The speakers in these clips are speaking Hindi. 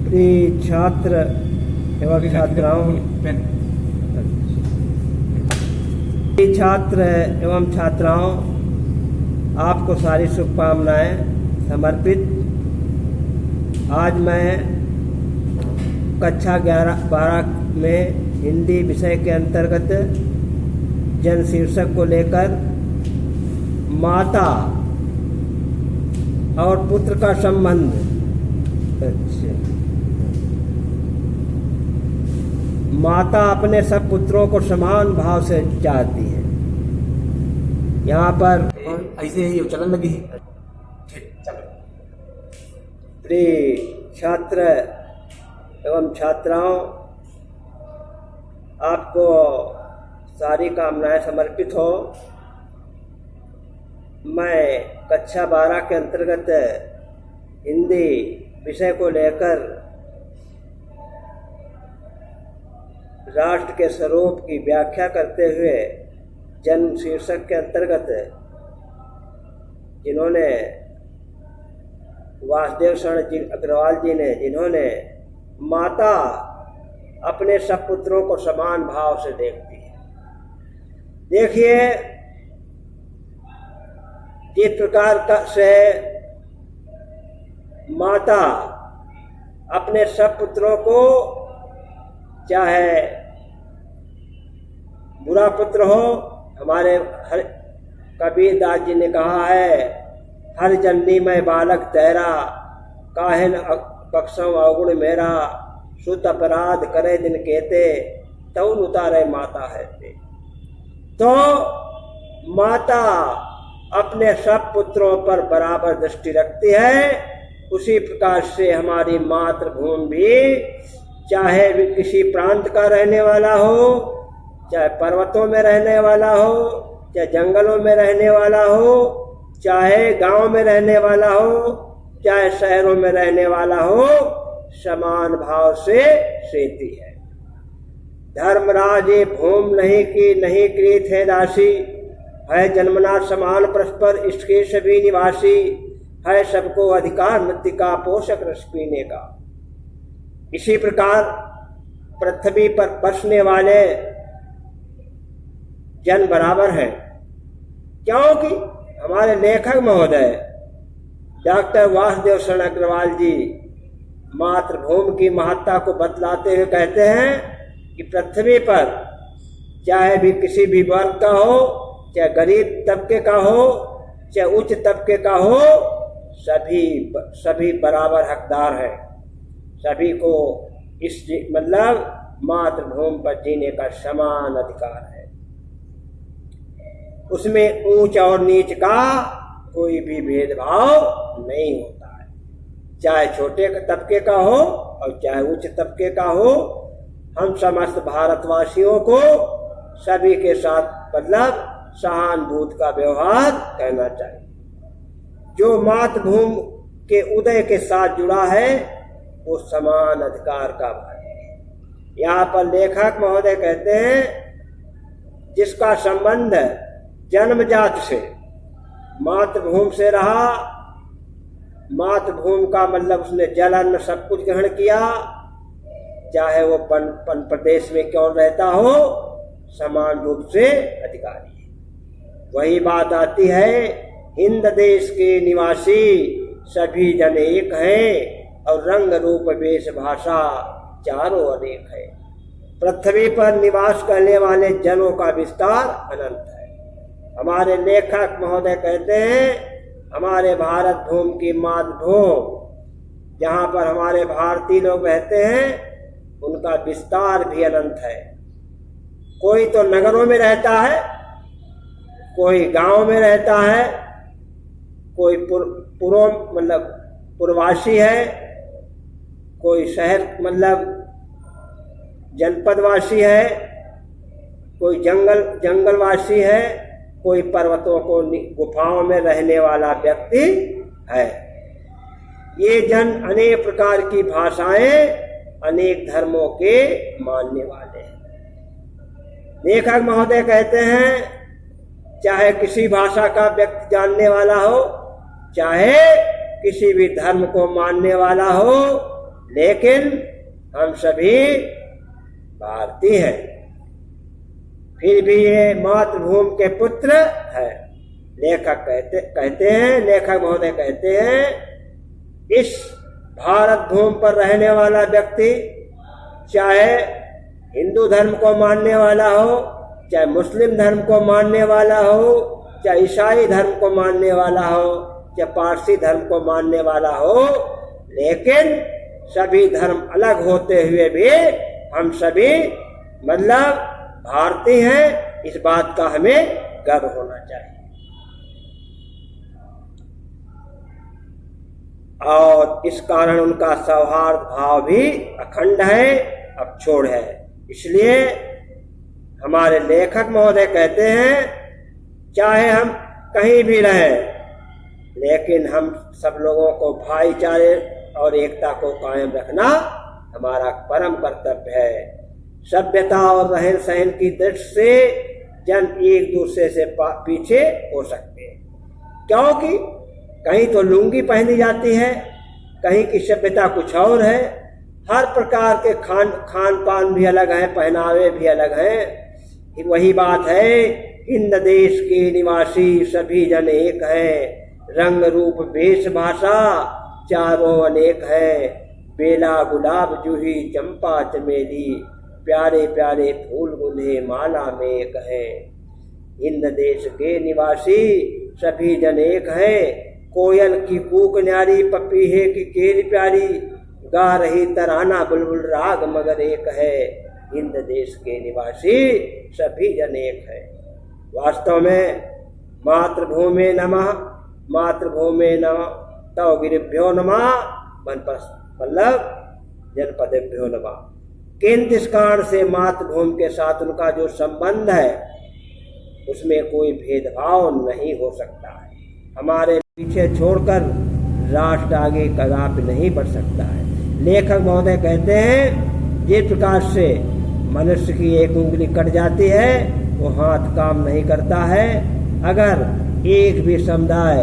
प्रिय छात्र एवं छात्राओं, प्रिय छात्र एवं छात्राओं, आपको सारी शुभकामनाएं समर्पित। आज मैं कक्षा 11-12 में हिंदी विषय के अंतर्गत जन शीर्षक को लेकर माता और पुत्र का संबंध, माता अपने सब पुत्रों को समान भाव से चाहती है। यहाँ पर ऐसे ही चलन लगी। प्रिय छात्र एवं छात्राओं, आपको सारी कामनाएं समर्पित हो। मैं कक्षा 12 के अंतर्गत हिंदी विषय को लेकर राष्ट्र के स्वरूप की व्याख्या करते हुए जन्म शीर्षक के अंतर्गत जिन्होंने वासुदेव शरण जी अग्रवाल जी ने जिन्होंने माता अपने सब पुत्रों को समान भाव से देखती है। देखिए, जिस प्रकार से माता अपने सब पुत्रों को, चाहे बुरा पुत्र हो, हमारे हर कबीर दास जी ने कहा है, हर जननी में बालक तेरा, काहे न बख्शों अवगुण मेरा, सुत अपराध करे दिन कहते, तउन उतारे माता है ते। तो माता अपने सब पुत्रों पर बराबर दृष्टि रखती है। उसी प्रकार से हमारी मातृभूमि भी, चाहे भी किसी प्रांत का रहने वाला हो, चाहे पर्वतों में रहने वाला हो, चाहे जंगलों में रहने वाला हो, चाहे गांव में रहने वाला हो, चाहे शहरों में रहने वाला हो, समान भाव से सेती है। धर्मराज ये भूम नहीं की नहीं कृत है दासी, है जन्मना समान परस्पर इसके सभी निवासी, है सबको अधिकार मृतिका पोषक रस पीने का। इसी प्रकार पृथ्वी पर बसने वाले जन बराबर हैं, क्योंकि हमारे लेखक महोदय डॉक्टर वासुदेव शरण अग्रवाल जी मातृभूमि की महत्ता को बतलाते हुए कहते हैं कि पृथ्वी पर चाहे भी किसी भी वर्ग का हो, चाहे गरीब तबके का हो, चाहे उच्च तबके का हो, सभी बराबर हकदार हैं। सभी को इस मतलब मातृभूमि पर जीने का समान अधिकार है। उसमें ऊंच और नीच का कोई भी भेदभाव नहीं होता है, चाहे छोटे तबके का हो और चाहे उच्च तबके का हो। हम समस्त भारतवासियों को सभी के साथ मतलब सहानुभूति का व्यवहार करना चाहिए। जो मातृभूमि के उदय के साथ जुड़ा है वो समान अधिकार का भागी है। यहाँ पर लेखक महोदय कहते हैं, जिसका संबंध जन्मजात से मातृभूमि से रहा, मातृभूमि का मतलब उसने जल अन्न सब कुछ ग्रहण किया, चाहे वो पन प्रदेश में क्यों रहता हो, समान रूप से अधिकारी है। वही बात आती है, हिंद देश के निवासी सभी जन एक हैं, और रंग रूप वेश भाषा चारों अनेक है। पृथ्वी पर निवास करने वाले जनों का विस्तार अनंत है। हमारे लेखक महोदय कहते हैं, हमारे भारत भूमि की मातृभूमि जहाँ पर हमारे भारतीय लोग रहते हैं, उनका विस्तार भी अनंत है। कोई तो नगरों में रहता है, कोई गांव में रहता है, कोई पूर्ववासी है, कोई शहर मतलब जनपदवासी है, कोई जंगलवासी है, कोई पर्वतों को गुफाओं में रहने वाला व्यक्ति है। ये जन अनेक प्रकार की भाषाएं, अनेक धर्मों के मानने वाले हैं। लेखक महोदय कहते हैं, चाहे किसी भाषा का व्यक्ति जानने वाला हो, चाहे किसी भी धर्म को मानने वाला हो, लेकिन हम सभी भारतीय हैं। फिर भी ये मातृभूमि के पुत्र है। लेखक महोदय कहते हैं, इस भारत भूमि पर रहने वाला व्यक्ति चाहे हिंदू धर्म को मानने वाला हो, चाहे मुस्लिम धर्म को मानने वाला हो, चाहे ईसाई धर्म को मानने वाला हो, चाहे पारसी धर्म को मानने वाला हो, लेकिन सभी धर्म अलग होते हुए भी हम सभी मतलब भारतीय हैं। इस बात का हमें गर्व होना चाहिए। और इस कारण उनका सौहार्द भाव भी अखंड है, अक्षोण है। इसलिए हमारे लेखक महोदय कहते हैं, चाहे हम कहीं भी रहें, लेकिन हम सब लोगों को भाईचारे और एकता को कायम रखना हमारा परम कर्तव्य है। सभ्यता और रहन सहन की दृष्टि से जन एक दूसरे से पीछे हो सकते हैं, क्योंकि कहीं तो लुंगी पहनी जाती है, कहीं की सभ्यता कुछ और है। हर प्रकार के खान पान भी अलग है, पहनावे भी अलग हैं। वही बात है, हिंद देश के निवासी सभी जन एक है, रंग रूप वेश भाषा चारों अनेक है। बेला गुलाब जूही चंपा चमेली, प्यारे प्यारे फूल गुंधे माला में एक है। हिंद देश के निवासी सभी जन एक है, कोयल की कूक न्यारी पपीहे की केली प्यारी, गा रही तराना बुलबुल राग मगर एक है। हिंद देश के निवासी सभी जन एक है। वास्तव में मातृभूमि नमः, मातृभूमि नमः तव गिरिभ्यो नमः, मतलब जनपदेभ्यो नमः। किंतु इस कारण से मातृभूमि के साथ उनका जो संबंध है उसमें कोई भेदभाव नहीं हो सकता है। हमारे पीछे छोड़कर राष्ट्र आगे कदापि नहीं बढ़ सकता है। लेखक महोदय कहते हैं, जिस प्रकार से मनुष्य की एक उंगली कट जाती है वो हाथ काम नहीं करता है। अगर एक भी समुदाय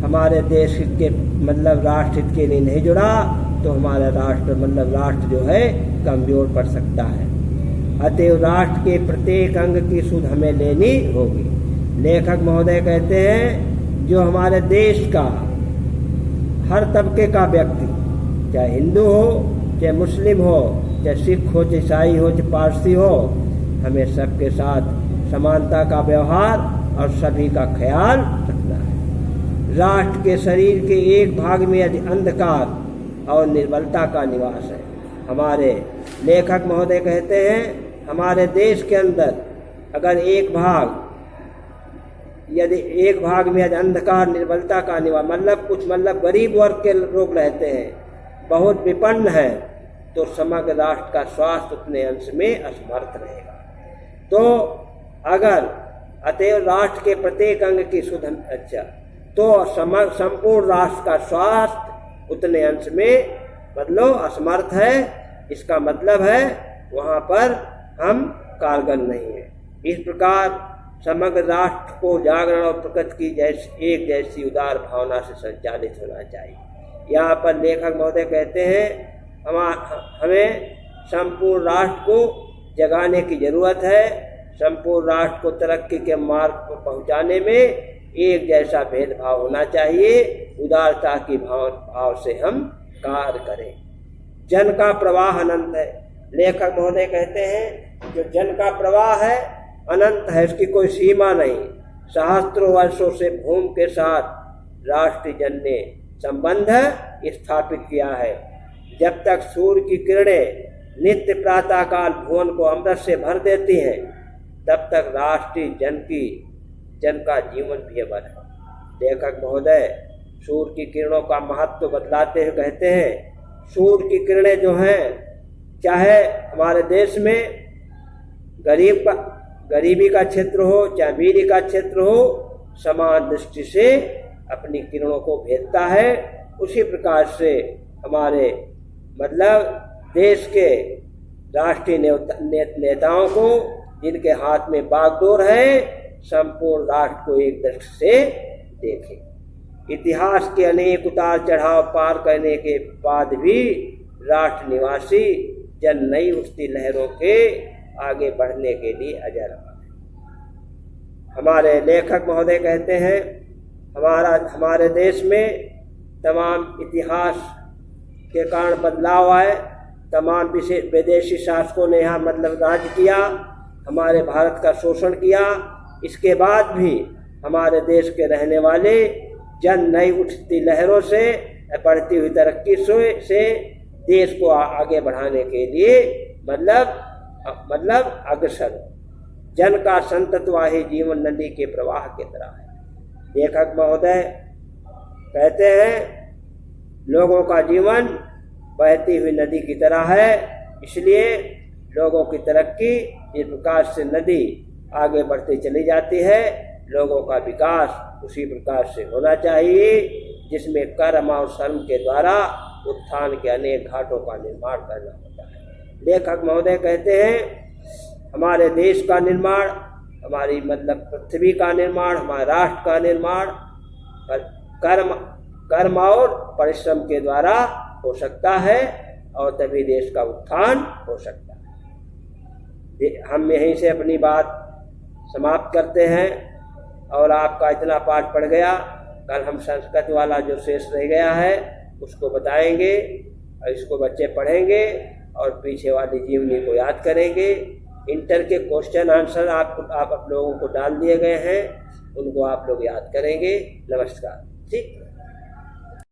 हमारे देश के मतलब राष्ट्र हित के लिए नहीं जुड़ा तो हमारा राष्ट्र मतलब राष्ट्र जो है कमजोर पड़ सकता है। अतएव राष्ट्र के प्रत्येक अंग की सुध हमें लेनी होगी। लेखक महोदय कहते हैं, जो हमारे देश का हर तबके का व्यक्ति, चाहे हिंदू हो, चाहे मुस्लिम हो, चाहे सिख हो, चाहे ईसाई हो, चाहे पारसी हो, हमें सबके साथ समानता का व्यवहार और सभी का ख्याल रखना है। राष्ट्र के शरीर के एक भाग में अंधकार और निर्बलता का निवास है। हमारे लेखक महोदय कहते हैं, हमारे देश के अंदर अगर यदि एक भाग में अंधकार निर्बलता का निवास मतलब गरीब वर्ग के लोग रहते हैं, बहुत विपन्न है, तो समग्र राष्ट्र का स्वास्थ्य उतने अंश में असमर्थ रहेगा। तो अगर अतएव राष्ट्र के प्रत्येक अंग की सुध तो संपूर्ण राष्ट्र का स्वास्थ्य उतने अंश में मतलब असमर्थ है। इसका मतलब है वहाँ पर हम कारगर नहीं है। इस प्रकार समग्र राष्ट्र को जागरण और प्रकृति की एक जैसी उदार भावना से संचालित होना चाहिए। यहाँ पर लेखक महोदय कहते हैं, हमें संपूर्ण राष्ट्र को जगाने की जरूरत है। संपूर्ण राष्ट्र को तरक्की के मार्ग पर पहुँचाने में एक जैसा भेदभाव होना चाहिए। उदारता की भाव से हम कार्य करें। जन का प्रवाह अनंत है। लेखक महोदय कहते हैं, जो जन का प्रवाह है अनंत है, इसकी कोई सीमा नहीं। सहस्त्रों वर्षों से भूमि के साथ राष्ट्रीय जन ने संबंध स्थापित किया है। जब तक सूर्य की किरणें नित्य प्रातःकाल भुवन को अमृत से भर देती हैं, तब तक राष्ट्रीय जन का जीवन भी अमर है। लेखक महोदय सूर्य की किरणों का महत्व बतलाते हुए कहते हैं, सूर्य की किरणें जो हैं, चाहे हमारे देश में गरीबी का क्षेत्र हो, चाहे अमीरी का क्षेत्र हो, समान दृष्टि से अपनी किरणों को भेजता है। उसी प्रकार से हमारे मतलब देश के राष्ट्रीय नेताओं को, जिनके हाथ में बागडोर है, संपूर्ण राष्ट्र को एक दृष्टि से देखें। इतिहास के अनेक उतार चढ़ाव पार करने के बाद भी राष्ट्र निवासी जन नई उठती लहरों के आगे बढ़ने के लिए अजर है। हमारे लेखक महोदय कहते हैं हमारे देश में तमाम इतिहास के कारण बदलाव आए, तमाम विदेशी शासकों ने यहाँ राज किया, हमारे भारत का शोषण किया। इसके बाद भी हमारे देश के रहने वाले जन नई उठती लहरों से बढ़ती हुई तरक्की से देश को आगे बढ़ाने के लिए अग्रसर। जन का संतत्व ही जीवन नदी के प्रवाह की तरह है। लेखक महोदय कहते हैं लोगों का जीवन बहती हुई नदी की तरह है, इसलिए लोगों की तरक्की इस प्रकार से नदी आगे बढ़ती चली जाती है। लोगों का विकास उसी प्रकार से होना चाहिए जिसमें कर्म और श्रम के द्वारा उत्थान के अनेक घाटों का निर्माण करना होता है। लेखक महोदय कहते हैं हमारे देश का निर्माण, हमारी पृथ्वी का निर्माण, हमारे राष्ट्र का निर्माण कर्म और परिश्रम के द्वारा हो सकता है और तभी देश का उत्थान हो सकता है। हम यहीं से अपनी बात समाप्त करते हैं और आपका इतना पाठ पढ़ गया। कल हम संस्कृत वाला जो शेष रह गया है उसको बताएंगे और इसको बच्चे पढ़ेंगे और पीछे वाली जीवनी को याद करेंगे। इंटर के क्वेश्चन आंसर आप लोगों को डाल दिए गए हैं, उनको आप लोग याद करेंगे। नमस्कार। ठीक।